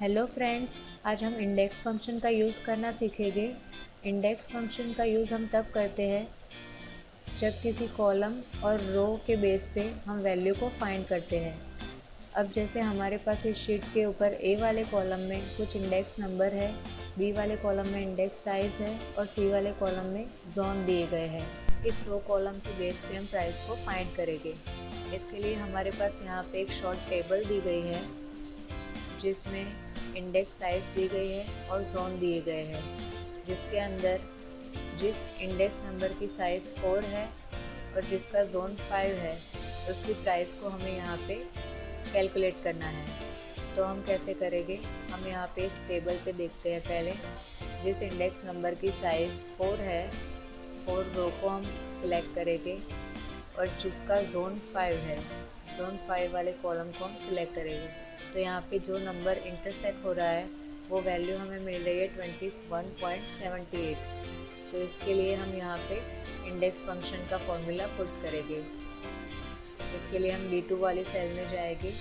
Hello friends, आज हम index function का यूज़ करना सीखेंगे। इंडेक्स फंक्शन का यूज़ हम तब करते हैं जब किसी कॉलम और रो के बेस पे हम वैल्यू को फाइंड करते हैं। अब जैसे हमारे पास इस शीट के ऊपर ए वाले कॉलम में कुछ इंडेक्स नंबर है, बी वाले कॉलम में इंडेक्स साइज है और सी वाले कॉलम में जोन दिए गए हैं। इस रो कॉलम के बेस पे हम प्राइस को फाइंड करेंगे। इसके लिए हमारे पास यहाँ पे एक शॉर्ट टेबल दी गई है जिसमें इंडेक्स साइज दी गई है और जोन दिए गए हैं, जिसके अंदर जिस इंडेक्स नंबर की साइज़ 4 है और जिसका जोन 5 है उसकी प्राइस को हमें यहाँ पे कैलकुलेट करना है। तो हम कैसे करेंगे, हम यहाँ पे इस टेबल पे देखते हैं। पहले जिस इंडेक्स नंबर की साइज़ 4 है 4 रो को हम सिलेक्ट करेंगे और जिसका जोन 5 है जोन 5 वाले कॉलम को हम सिलेक्ट करेंगे। तो यहाँ पे जो नंबर इंटरसेक्ट हो रहा है वो वैल्यू हमें मिल रही है 21.78। तो इसके लिए हम यहाँ पे इंडेक्स फंक्शन का फॉर्मूला पुट करेंगे। इसके लिए हम B2 वाली सेल में जाएंगे,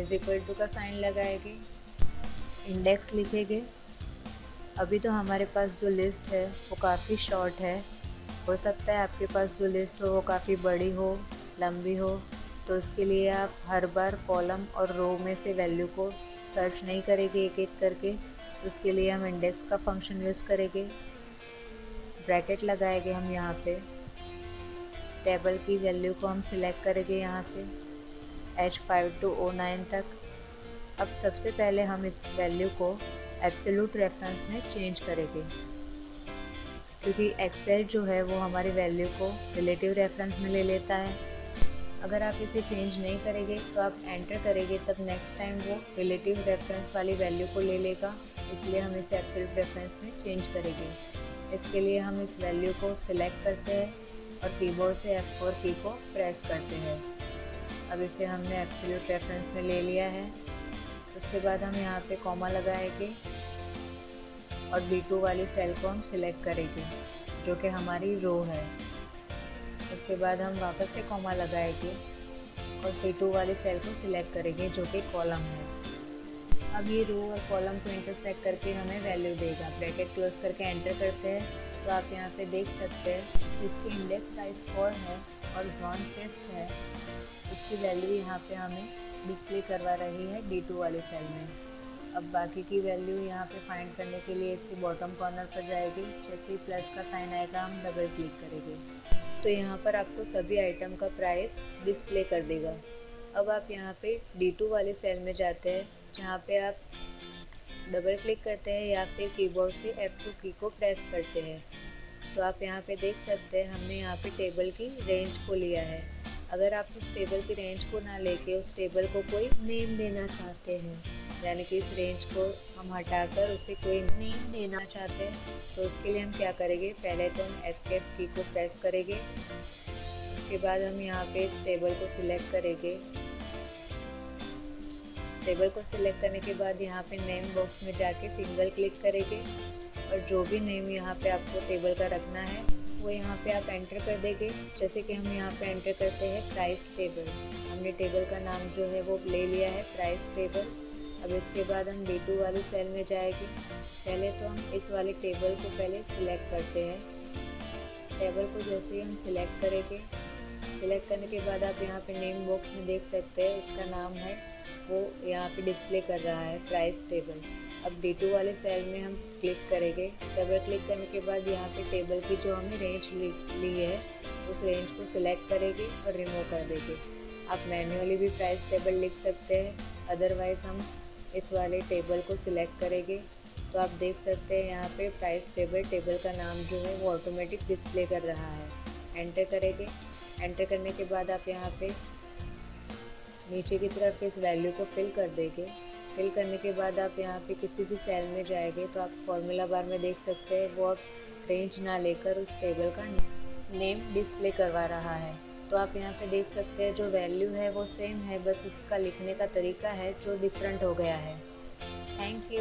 इज इक्वल टू का साइन लगाएंगे, इंडेक्स लिखेंगे। अभी तो हमारे पास जो लिस्ट है वो काफ़ी शॉर्ट है, हो सकता है आपके पास जो लिस्ट हो वो काफ़ी बड़ी हो, लंबी हो। तो इसके लिए आप हर बार कॉलम और रो में से वैल्यू को सर्च नहीं करेंगे एक एक करके। उसके लिए हम इंडेक्स का फंक्शन यूज़ करेंगे। ब्रैकेट लगाएंगे हम यहाँ पे, टेबल की वैल्यू को हम सिलेक्ट करेंगे यहाँ से H5 to O9 तक। अब सबसे पहले हम इस वैल्यू को एब्सोल्यूट रेफरेंस में चेंज करेंगे, क्योंकि एक्सेल जो है वो हमारी वैल्यू को रिलेटिव रेफरेंस में ले लेता है। अगर आप इसे चेंज नहीं करेंगे तो आप एंटर करेंगे तब नेक्स्ट टाइम वो रिलेटिव रेफरेंस वाली वैल्यू को ले लेगा, इसलिए हम इसे एब्सोल्यूट रेफरेंस में चेंज करेंगे। इसके लिए हम इस वैल्यू को सिलेक्ट करते हैं और कीबोर्ड से F4 की को प्रेस करते हैं। अब इसे हमने एब्सोल्यूट रेफरेंस में ले लिया है। उसके बाद हम यहाँ पे कॉमा लगाएंगे और B2 वाली सेल को हम सिलेक्ट करेंगे जो कि हमारी रो है। उसके बाद हम वापस से कॉमा लगाएंगे और C2 वाली सेल को सिलेक्ट करेंगे जो कि कॉलम है। अब ये रो और कॉलम को इंटरसेक्ट करके हमें वैल्यू देगा। ब्रैकेट क्लोज करके एंटर करते हैं तो आप यहाँ पे देख सकते हैं जिसकी इंडेक्स साइज 4 है और जोन 5 है उसकी वैल्यू यहाँ पे हमें डिस्प्ले करवा रही है D2 वाली सेल में। अब बाकी की वैल्यू यहाँ पे फाइंड करने के लिए इसके बॉटम कॉर्नर पर जाएगी, जैसे ही प्लस का साइन आएगा हम डबल क्लिक करेंगे तो यहाँ पर आपको सभी आइटम का प्राइस डिस्प्ले कर देगा। अब आप यहाँ पे D2 वाले सेल में जाते हैं जहाँ पे आप डबल क्लिक करते हैं या फिर कीबोर्ड से F2 की को प्रेस करते हैं। तो आप यहाँ पे देख सकते हैं हमने यहाँ पे टेबल की रेंज को लिया है। अगर आप उस टेबल की रेंज को ना लेके उस टेबल को कोई नेम देना चाहते हैं, यानी कि इस रेंज को हम हटाकर उसे कोई नेम देना चाहते हैं, तो उसके लिए हम क्या करेंगे, पहले तो हम एस्केप की को प्रेस करेंगे। उसके बाद हम यहाँ पे इस टेबल को सिलेक्ट करेंगे। टेबल को सिलेक्ट करने के बाद यहाँ पे नेम बॉक्स में जाके सिंगल क्लिक करेंगे और जो भी नेम यहाँ पे आपको टेबल का रखना है वो यहाँ पे आप एंटर कर देंगे। जैसे कि हम यहाँ पे एंटर करते हैं प्राइस टेबल। हमने टेबल का नाम जो है वो ले लिया है प्राइस टेबल। अब इसके बाद हम B2 वाली सेल में जाएंगे। पहले तो हम इस वाले टेबल को पहले सिलेक्ट करते हैं। टेबल को जैसे ही हम सिलेक्ट करेंगे, सिलेक्ट करने के बाद आप यहाँ पे नेम बॉक्स में देख सकते हैं उसका नाम है वो यहाँ पे डिस्प्ले कर रहा है प्राइस टेबल। अब D2 वाले सेल में हम क्लिक करेंगे। डबल क्लिक करने के बाद यहाँ पे टेबल की जो हमने रेंज ली है उस रेंज को सिलेक्ट करेंगे और रिमूव कर देंगे। आप मैन्युअली भी प्राइस टेबल लिख सकते हैं, अदरवाइज़ हम इस वाले टेबल को सिलेक्ट करेंगे तो आप देख सकते हैं यहाँ पे प्राइस टेबल का नाम जो है वो ऑटोमेटिक डिस्प्ले कर रहा है। एंटर करेंगे। एंटर करने के बाद आप यहाँ पे नीचे की तरफ इस वैल्यू को फिल कर देंगे। फिल करने के बाद आप यहाँ पे किसी भी सेल में जाएंगे तो आप फॉर्मूला बार में देख सकते हैं वो आप रेंज ना लेकर उस टेबल का नेम डिस्प्ले करवा रहा है। तो आप यहाँ पे देख सकते हैं जो वैल्यू है वो सेम है, बस उसका लिखने का तरीका है जो डिफरेंट हो गया है। Thank you.